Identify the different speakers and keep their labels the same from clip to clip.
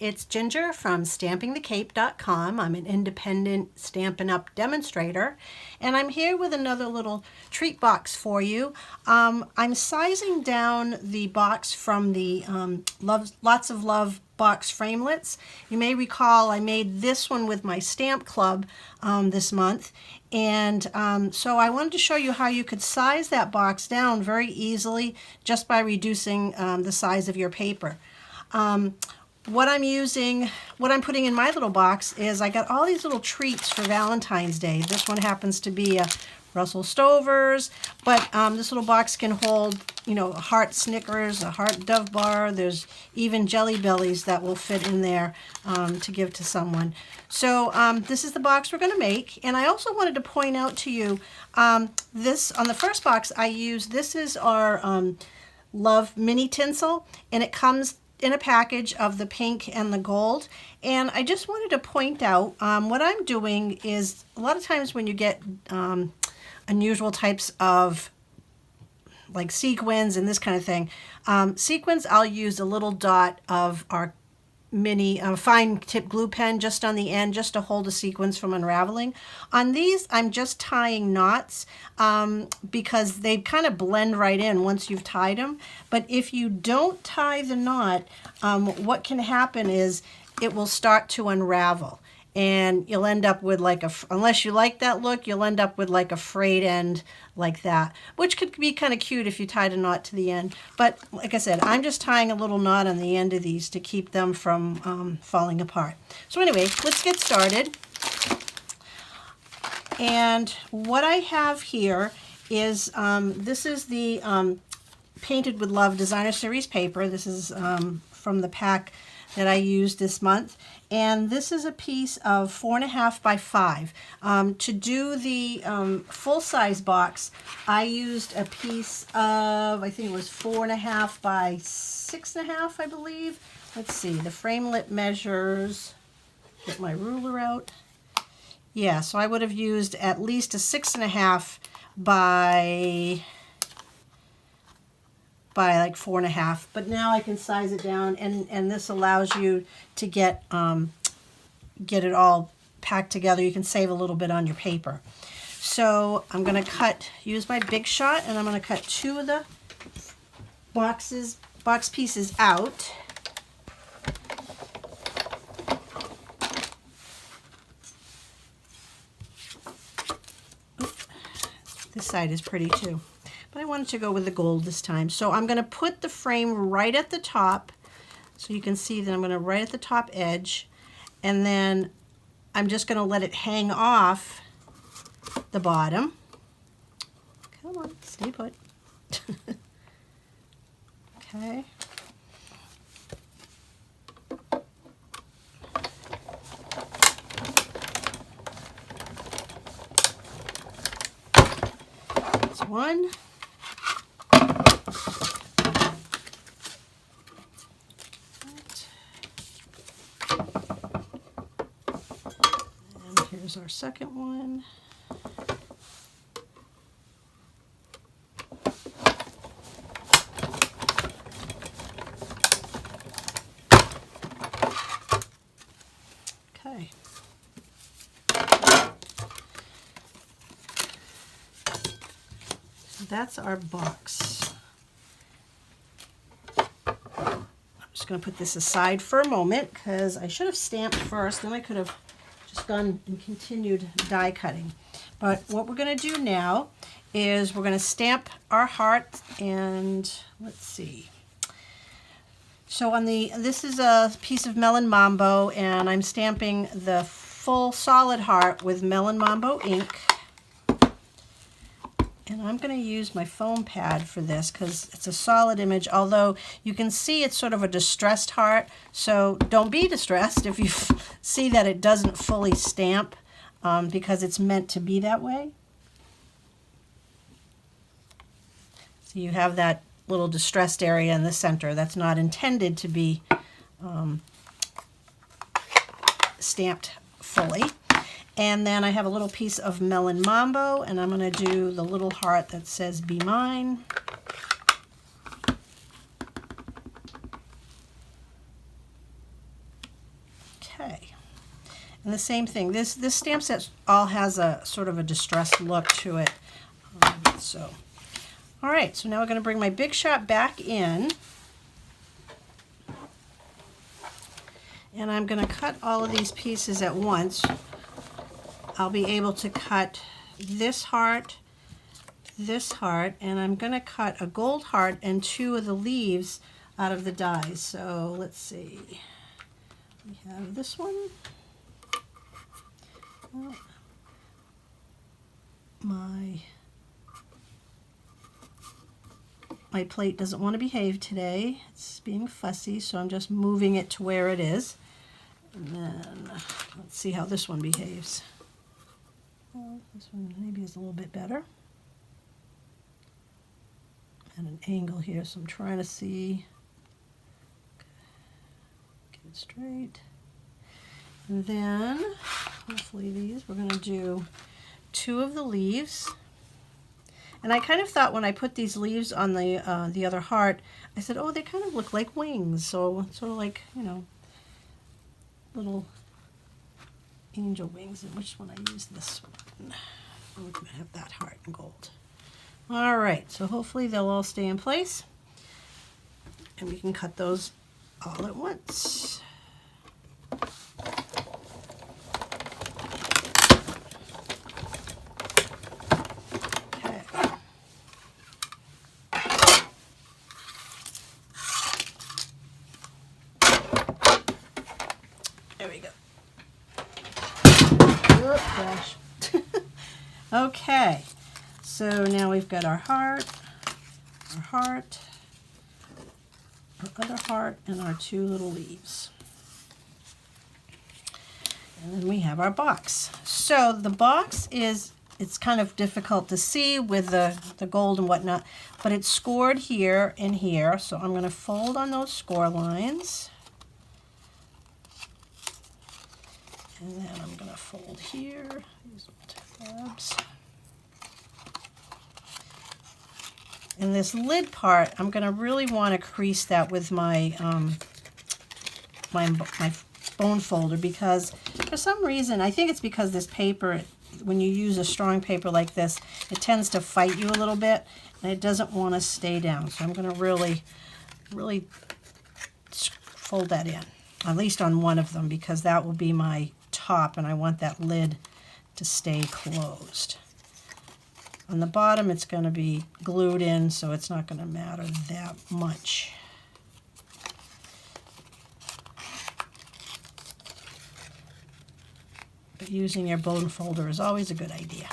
Speaker 1: it's Ginger from StampingTheCape.com. I'm an independent Stampin' Up! Demonstrator, and I'm here with another little treat box for you. I'm sizing down the box from the Lots of Love box framelits. You may recall I made this one with my stamp club this month, and so I wanted to show you how you could size that box down very easily just by reducing the size of your paper. What I'm putting in my little box is I got all these little treats for Valentine's Day. This one happens to be a Russell Stover's, but this little box can hold, you know, a heart Snickers, a heart Dove bar. There's even Jelly Bellies that will fit in there to give to someone. So this is the box we're going to make, and I also wanted to point out to you this on the first box I used. This is our Love mini tinsel, and it comes in a package of the pink and the gold. And I just wanted to point out what I'm doing is a lot of times when you get unusual types of like sequins and this kind of thing, sequins, I'll use a little dot of our mini fine tip glue pen just on the end, just to hold the sequins from unraveling. On these, I'm just tying knots because they kind of blend right in once you've tied them. But if you don't tie the knot, what can happen is it will start to unravel, and you'll end up with like unless you like that look, you'll end up with like a frayed end like that, which could be kind of cute if you tied a knot to the end. But like I said, I'm just tying a little knot on the end of these to keep them from falling apart. So anyway, let's get started. And what I have here is, this is the Painted with Love Designer Series paper. This is from the pack that I used this month, and this is a piece of 4.5 by 5. To do the full-size box, I used a piece of, I think it was 4.5 by 6.5, I believe. Let's see, the framelit measures, get my ruler out. Yeah, so I would have used at least a 6.5 by like 4.5, but now I can size it down, and this allows you to get it all packed together. You can save a little bit on your paper. So I'm going to use my Big Shot, and I'm going to cut 2 of the box pieces out. Oop, this side is pretty too. But I wanted to go with the gold this time. So I'm going to put the frame right at the top, so you can see that I'm going to right at the top edge, and then I'm just going to let it hang off the bottom. Come on, stay put. Okay. That's one. Here's our second one. Okay. So that's our box. I'm just going to put this aside for a moment because I should have stamped first, then I could have just gone and continued die cutting. But what we're going to do now is we're going to stamp our heart, and let's see. So this is a piece of Melon Mambo, and I'm stamping the full solid heart with Melon Mambo ink. And I'm going to use my foam pad for this because it's a solid image, although you can see it's sort of a distressed heart, so don't be distressed if you see that it doesn't fully stamp because it's meant to be that way. So you have that little distressed area in the center that's not intended to be stamped fully. And then I have a little piece of Melon Mambo, and I'm going to do the little heart that says "Be Mine." And the same thing, this stamp set all has a sort of a distressed look to it. All right, so now we're going to bring my Big Shot back in. And I'm going to cut all of these pieces at once. I'll be able to cut this heart, and I'm going to cut a gold heart and 2 of the leaves out of the dies. So let's see. We have this one. Oh, my plate doesn't want to behave today. It's being fussy, so I'm just moving it to where it is. And then let's see how this one behaves. Oh, this one maybe is a little bit better. And an angle here, so I'm trying to see. Get it straight. And then, hopefully these, we're going to do 2 of the leaves. And I kind of thought when I put these leaves on the other heart, I said, oh, they kind of look like wings. So sort of like, you know, little angel wings. And which one I use this one? Oh, we're going to have that heart in gold. All right, so hopefully they'll all stay in place. And we can cut those all at once. Okay, so now we've got our heart, our other heart, and our 2 little leaves. And then we have our box. So the box is, it's kind of difficult to see with the gold and whatnot, but it's scored here and here. So I'm going to fold on those score lines. And then I'm going to fold here, these little tabs. And this lid part, I'm going to really want to crease that with my my bone folder, because for some reason, I think it's because this paper, when you use a strong paper like this, it tends to fight you a little bit, and it doesn't want to stay down. So I'm going to really fold that in, at least on one of them, because that will be my top, and I want that lid to stay closed. On the bottom, it's going to be glued in, so it's not going to matter that much. But using your bone folder is always a good idea.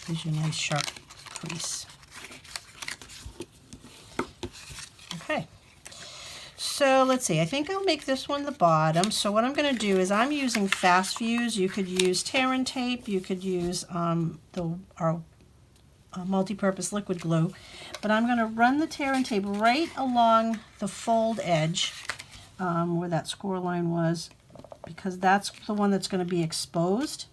Speaker 1: Gives you a nice sharp crease. Okay. So let's see, I think I'll make this one the bottom. So what I'm going to do is I'm using Fast Fuse. You could use Terran tape, you could use our multi-purpose liquid glue, but I'm going to run the Terran tape right along the fold edge where that score line was, because that's the one that's going to be exposed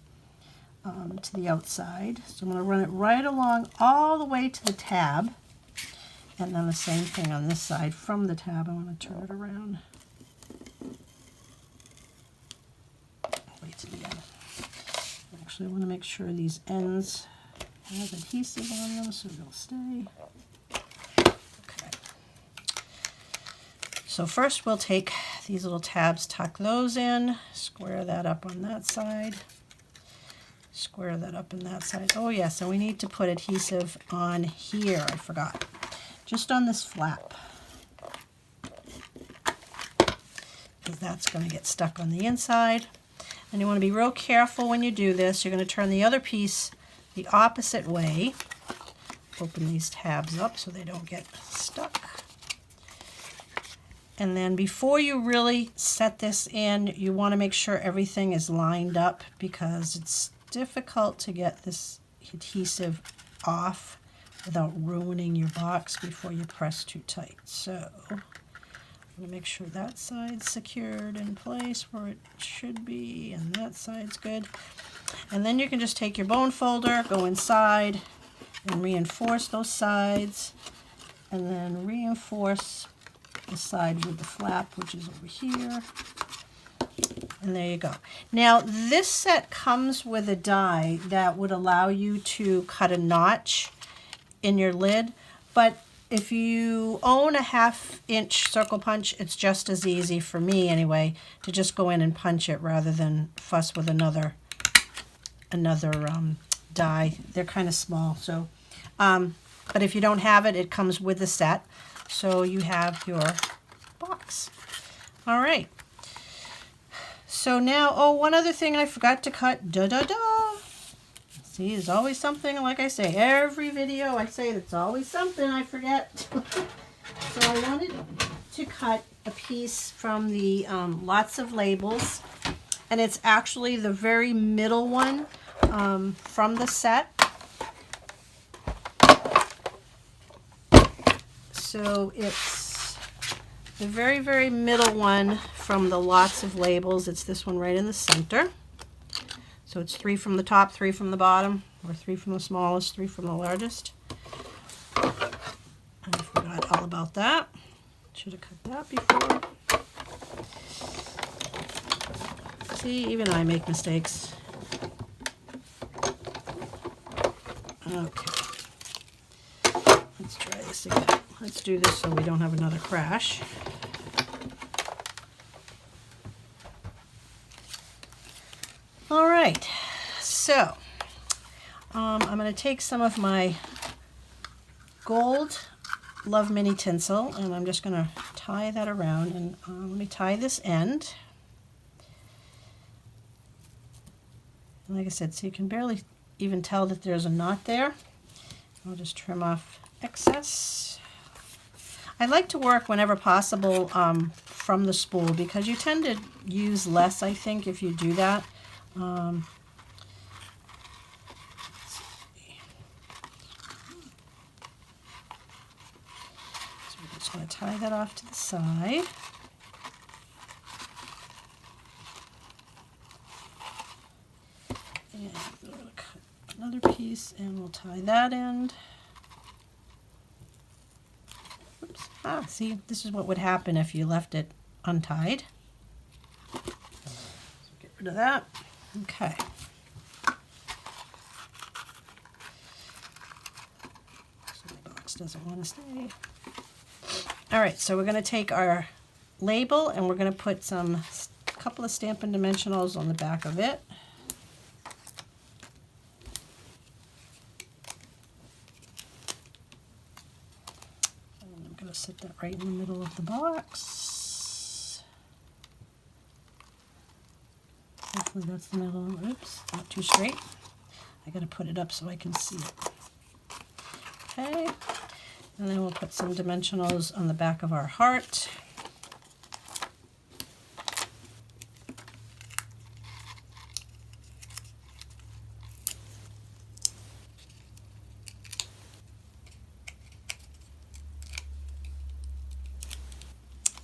Speaker 1: to the outside. So I'm going to run it right along all the way to the tab. And then the same thing on this side from the tab. I'm going to turn it around. Wait to the end. Actually, I want to make sure these ends have adhesive on them so they'll stay. Okay. So first we'll take these little tabs, tuck those in, square that up on that side, square that up on that side. Oh yes, and we need to put adhesive on here. I forgot. Just on this flap, because that's going to get stuck on the inside. And you want to be real careful when you do this. You're going to turn the other piece the opposite way. Open these tabs up so they don't get stuck. And then before you really set this in, you want to make sure everything is lined up, because it's difficult to get this adhesive off without ruining your box before you press too tight. So I'm going to make sure that side's secured in place where it should be, and that side's good. And then you can just take your bone folder, go inside, and reinforce those sides, and then reinforce the side with the flap, which is over here. And there you go. Now, this set comes with a die that would allow you to cut a notch in your lid, but if you own a 1/2-inch circle punch, it's just as easy, for me anyway, to just go in and punch it rather than fuss with another die. They're kind of small, so but if you don't have it, it comes with the set, so you have your box. All right. So now, oh, one other thing I forgot to cut. See, there's always something, like I say, every video I say it's always something I forget. So I wanted to cut a piece from the Lots of Labels, and it's actually the very middle one from the set. So it's the very, very middle one from the Lots of Labels. It's this one right in the center. So it's 3 from the top, 3 from the bottom, or 3 from the smallest, 3 from the largest. I forgot all about that. Should have cut that before. See, even I make mistakes. Okay. Let's try this again. Let's do this so we don't have another crash. All right, so I'm going to take some of my gold Love Mini tinsel, and I'm just going to tie that around, and let me tie this end. And like I said, so you can barely even tell that there's a knot there. I'll just trim off excess. I like to work whenever possible from the spool, because you tend to use less, I think, if you do that. So we're just going to tie that off to the side. And we're going to cut another piece, and we'll tie that end. Oops. Ah, see, this is what would happen if you left it untied. So get rid of that. Okay. So the box doesn't want to stay. All right, so we're going to take our label, and we're going to put a couple of Stampin' Dimensionals on the back of it. And I'm going to set that right in the middle of the box. Hopefully that's the middle. Oops, not too straight. I got to put it up so I can see it. Okay, and then we'll put some dimensionals on the back of our heart.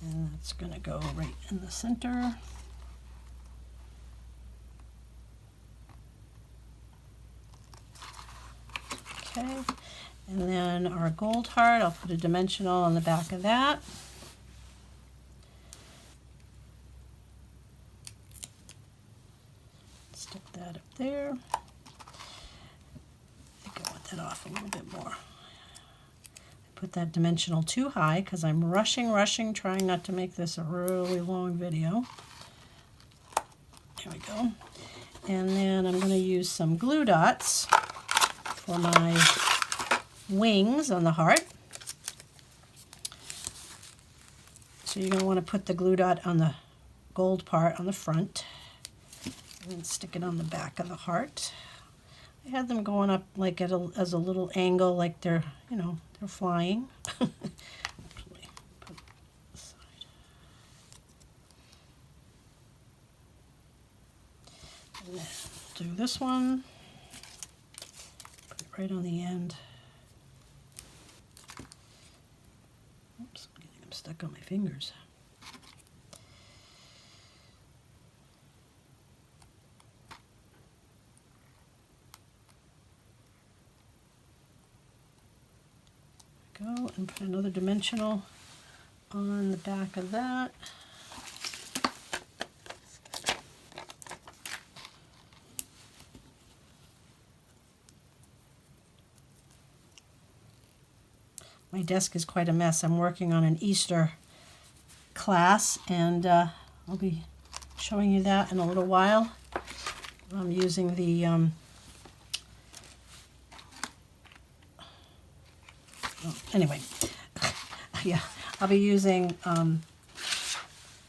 Speaker 1: And that's going to go right in the center. Okay, and then our gold heart, I'll put a dimensional on the back of that. Stick that up there. I think I want that off a little bit more. I put that dimensional too high because I'm rushing, trying not to make this a really long video. There we go. And then I'm going to use some glue dots for my wings on the heart. So you're going to want to put the glue dot on the gold part on the front, and then stick it on the back of the heart. I had them going up like as a little angle, like they're, you know, they're flying. Actually, put it aside. And then do this one. Right on the end. Oops, I'm getting them stuck on my fingers. Go and put another dimensional on the back of that. My desk is quite a mess. I'm working on an Easter class, and I'll be showing you that in a little while. I'm using the anyway, yeah, I'll be using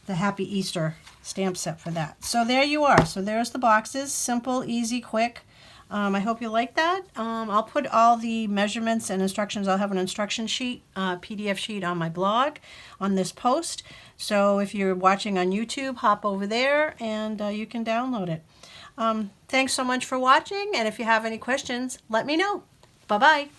Speaker 1: the Happy Easter stamp set for that. So there you are. So there's the boxes. Simple, easy, quick. I hope you like that. I'll put all the measurements and instructions. I'll have an instruction sheet, PDF sheet on my blog on this post. So if you're watching on YouTube, hop over there and you can download it. Thanks so much for watching. And if you have any questions, let me know. Bye-bye.